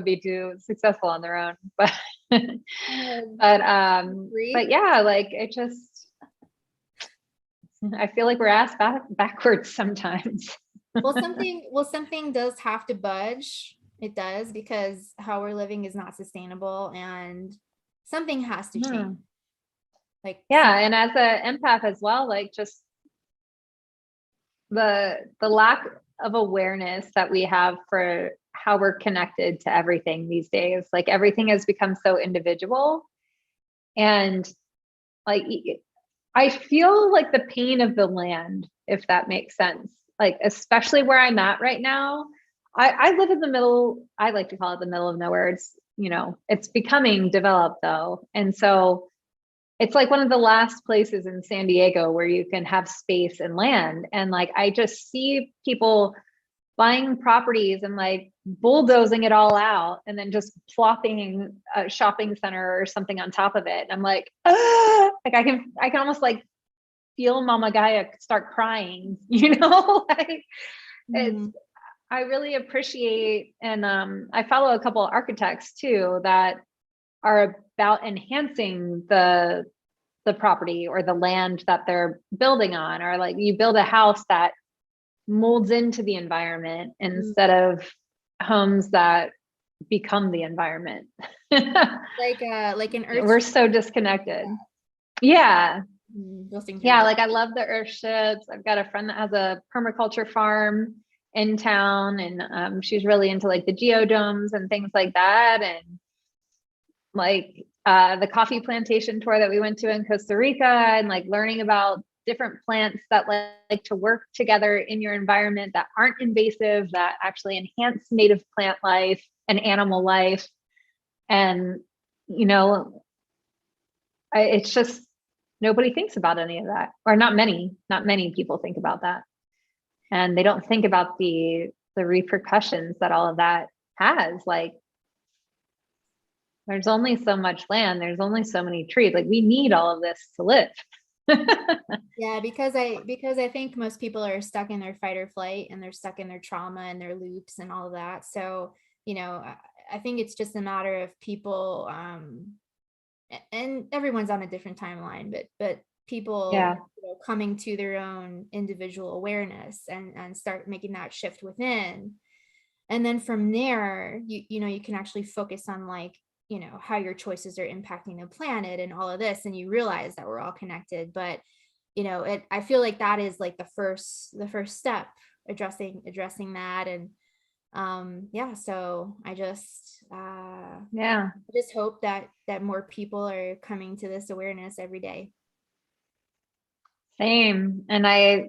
be too successful on their own. But Agree. but yeah, like it just, I feel like we're asked backwards sometimes. Something does have to budge. It does, because how we're living is not sustainable, and something has to change. Hmm. Like, Yeah, and as an empath as well, like just the lack of awareness that we have for how we're connected to everything these days. Like everything has become so individual, and like I feel like the pain of the land, if that makes sense. like, especially where I'm at right now, I live in the middle. I like to call it the middle of nowhere. It's, it's becoming developed though. And so it's like one of the last places in San Diego where you can have space and land. And like, I just see people buying properties and like bulldozing it all out and then just plopping a shopping center or something on top of it. And I'm like, ah! Like I can almost like feel Mama Gaia start crying, like it's, I really appreciate, and I follow a couple of architects too that are about enhancing the property or the land that they're building on, or like you build a house that molds into the environment instead of homes that become the environment. like an earth. We're so disconnected. Yeah. Yeah, like I love the earth ships. I've got a friend that has a permaculture farm in town, and she's really into like the geodomes and things like that. And like the coffee plantation tour that we went to in Costa Rica, and like learning about different plants that like to work together in your environment that aren't invasive, that actually enhance native plant life and animal life. And, it's just, nobody thinks about any of that, or not many people think about that. And they don't think about the repercussions that all of that has. Like, there's only so much land, there's only so many trees. Like, we need all of this to live. Yeah, because I think most people are stuck in their fight or flight, and they're stuck in their trauma and their loops and all of that. So, I think it's just a matter of people, and everyone's on a different timeline, but people coming to their own individual awareness and start making that shift within. And then from there, you can actually focus on like, how your choices are impacting the planet and all of this, and you realize that we're all connected. But I feel like that is like the first step, addressing that. And so I just hope that more people are coming to this awareness every day. Same. And I,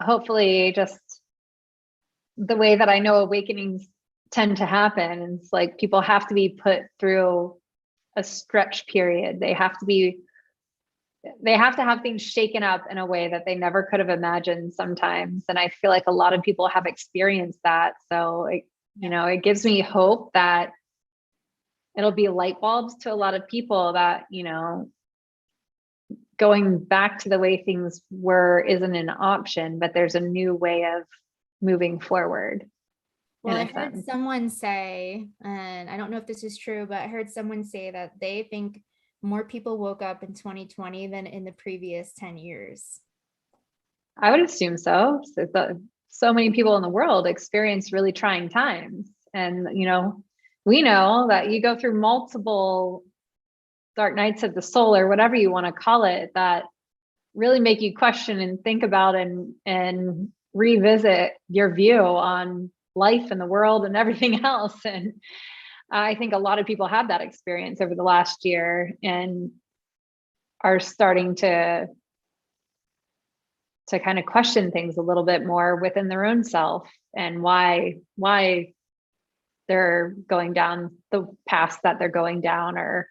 hopefully just the way that I know awakenings tend to happen, it's like people have to be put through a stretch period. They have to have things shaken up in a way that they never could have imagined sometimes. And I feel like a lot of people have experienced that. So, it gives me hope that it'll be light bulbs to a lot of people that, going back to the way things were isn't an option, but there's a new way of moving forward. Well, I heard someone say, and I don't know if this is true, but I heard someone say that they think more people woke up in 2020 than in the previous 10 years. I would assume so. So many people in the world experience really trying times. And, we know that you go through multiple dark nights of the soul, or whatever you want to call it, that really make you question and think about and revisit your view on life and the world and everything else. And I think a lot of people have that experience over the last year and are starting to kind of question things a little bit more within their own self, and why they're going down the path that they're going down, or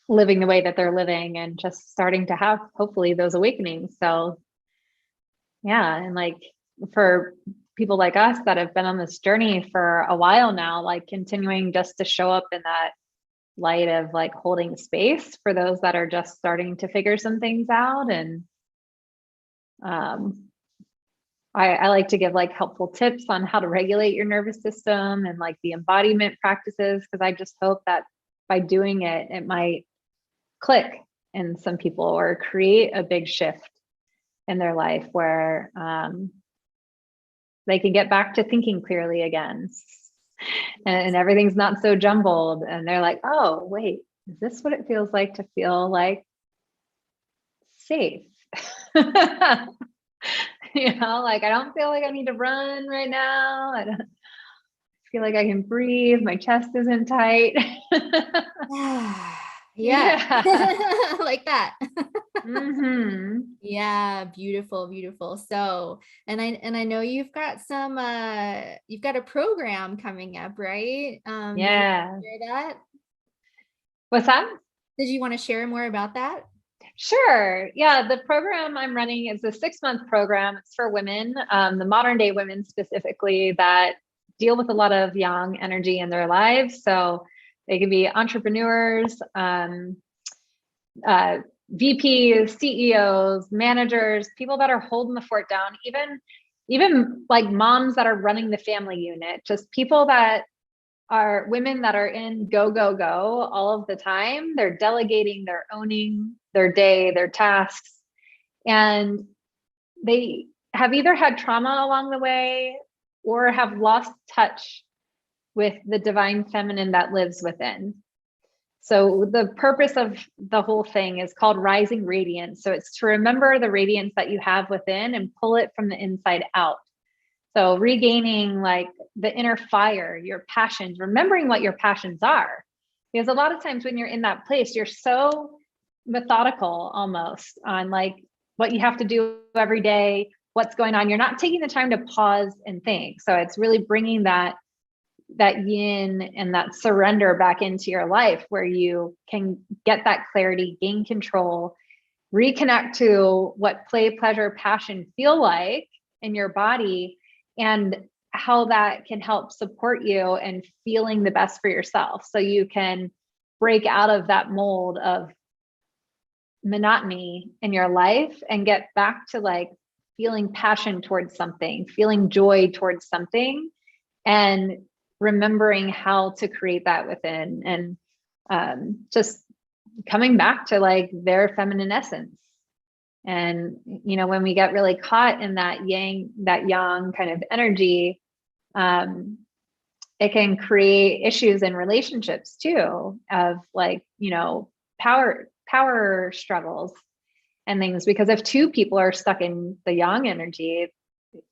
living the way that they're living, and just starting to have hopefully those awakenings. So and like for people like us that have been on this journey for a while now, like continuing just to show up in that light of like holding space for those that are just starting to figure some things out. And I like to give like helpful tips on how to regulate your nervous system and like the embodiment practices, because I just hope that by doing it, it might click in some people or create a big shift in their life where they can get back to thinking clearly again, and everything's not so jumbled. And they're like, oh, wait, is this what it feels like to feel like safe? Like I don't feel like I need to run right now. I don't feel like I can breathe. My chest isn't tight. Yeah. Yeah. Like that. Hmm. Yeah, beautiful, beautiful. So, and I know you've got a program coming up, right? Did you Yeah. share that? What's that? Did you want to share more about that? Sure. Yeah. The program I'm running is a 6-month program. It's for women, the modern day women specifically that deal with a lot of yang energy in their lives. So they can be entrepreneurs, uh, VPs, CEOs, managers, people that are holding the fort down, even like moms that are running the family unit, just people that are women that are in go, go, go all of the time. They're delegating, they're owning their day, their tasks, and they have either had trauma along the way or have lost touch with the divine feminine that lives within. So the purpose of the whole thing is called Rising Radiance. So it's to remember the radiance that you have within and pull it from the inside out. So regaining like the inner fire, your passions, remembering what your passions are. Because a lot of times when you're in that place, you're so methodical almost on like what you have to do every day, what's going on. You're not taking the time to pause and think. So it's really bringing that yin and that surrender back into your life where you can get that clarity, gain control, reconnect to what play, pleasure, passion feel like in your body, and how that can help support you and feeling the best for yourself. So you can break out of that mold of monotony in your life and get back to like feeling passion towards something, feeling joy towards something, and remembering how to create that within, and just coming back to like their feminine essence. And when we get really caught in that yang kind of energy, it can create issues in relationships too, of like power struggles and things, because if two people are stuck in the yang energy,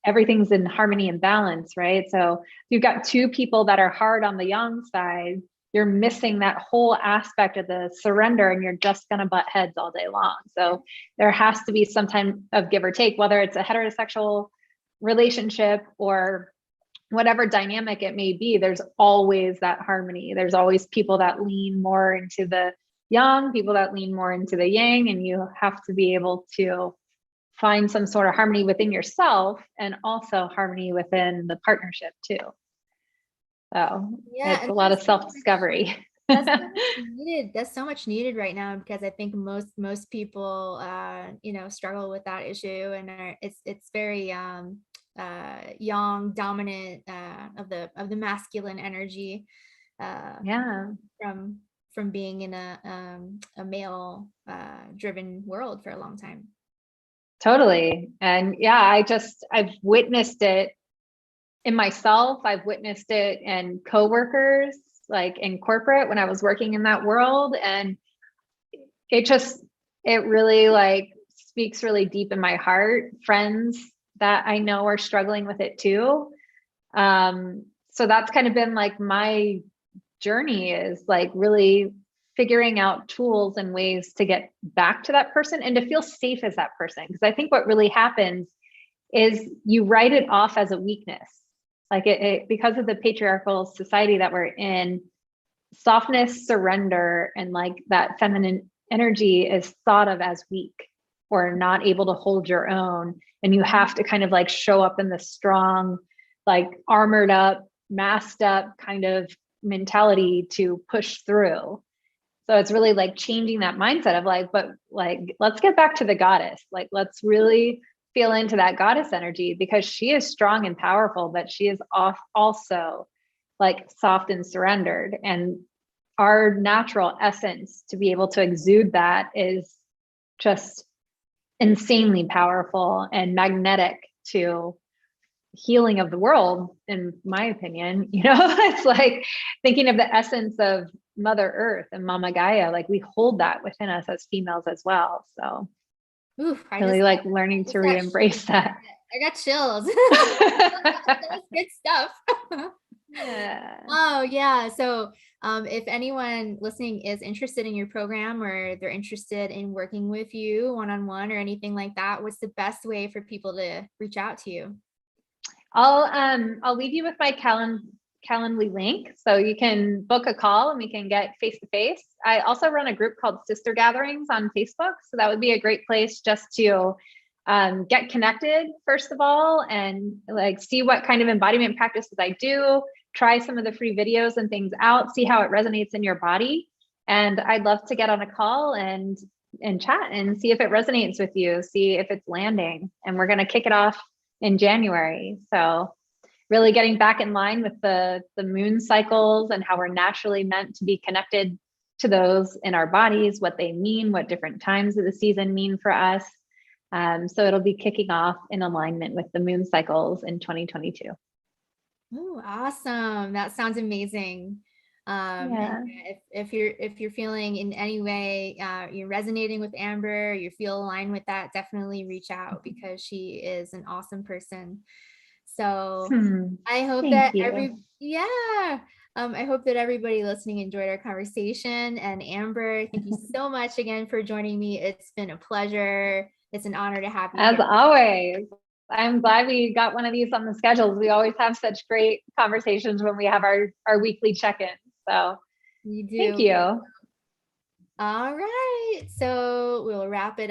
everything's in harmony and balance, right? So you've got two people that are hard on the yang side, you're missing that whole aspect of the surrender, and you're just going to butt heads all day long. So there has to be some time of give or take, whether it's a heterosexual relationship or whatever dynamic it may be. There's always that harmony. There's always people that lean more into the yang, people that lean more into the yang, and you have to be able to find some sort of harmony within yourself and also harmony within the partnership too. So Yeah, it's and a lot of self-discovery. that's so much needed. That's so much needed right now, because I think most people struggle with that issue, and it's very yang dominant, of the masculine energy, Yeah, from being in a male driven world for a long time. totally. And yeah, I've witnessed it in myself. I've witnessed it in coworkers, like in corporate when I was working in that world. And it really like speaks really deep in my heart. Friends that I know are struggling with it too. So that's kind of been like my journey, is like really figuring out tools and ways to get back to that person and to feel safe as that person. Because I think what really happens is you write it off as a weakness. Like because of the patriarchal society that we're in, softness, surrender, and like that feminine energy is thought of as weak or not able to hold your own. And you have to kind of like show up in the strong, like armored up, masked up kind of mentality to push through. So it's really like changing that mindset of like, but like, let's get back to the goddess. Like, let's really feel into that goddess energy, because she is strong and powerful, but she is also like soft and surrendered. And our natural essence to be able to exude that is just insanely powerful and magnetic to healing of the world, in my opinion. It's like thinking of the essence of Mother Earth and Mama Gaia, like we hold that within us as females as well. So Ooh, really like learning to re-embrace that. I got chills. That was good stuff. Yeah. Oh yeah. So If anyone listening is interested in your program or they're interested in working with you one-on-one or anything like that, what's the best way for people to reach out to you? I'll leave you with my Calendly link, so you can book a call and we can get face to face. I also run a group called Sister Gatherings on Facebook, so that would be a great place just to get connected first of all, and like see what kind of embodiment practices I do, try some of the free videos and things out, see how it resonates in your body. And I'd love to get on a call and chat and see if it resonates with you, see if it's landing. And we're going to kick it off in January. So really getting back in line with the moon cycles and how we're naturally meant to be connected to those in our bodies, what they mean, what different times of the season mean for us. So it'll be kicking off in alignment with the moon cycles in 2022. Oh, awesome. That sounds amazing. Yeah. And if you're feeling in any way you're resonating with Amber, you feel aligned with that, definitely reach out because she is an awesome person. So I hope Thank that you. I hope that everybody listening enjoyed our conversation. And Amber, thank you so much again for joining me. It's been a pleasure. It's an honor to have you As here. always, I'm glad we got one of these on the schedules. We always have such great conversations when we have our weekly check-ins. So You thank do. you. All right. So we'll wrap it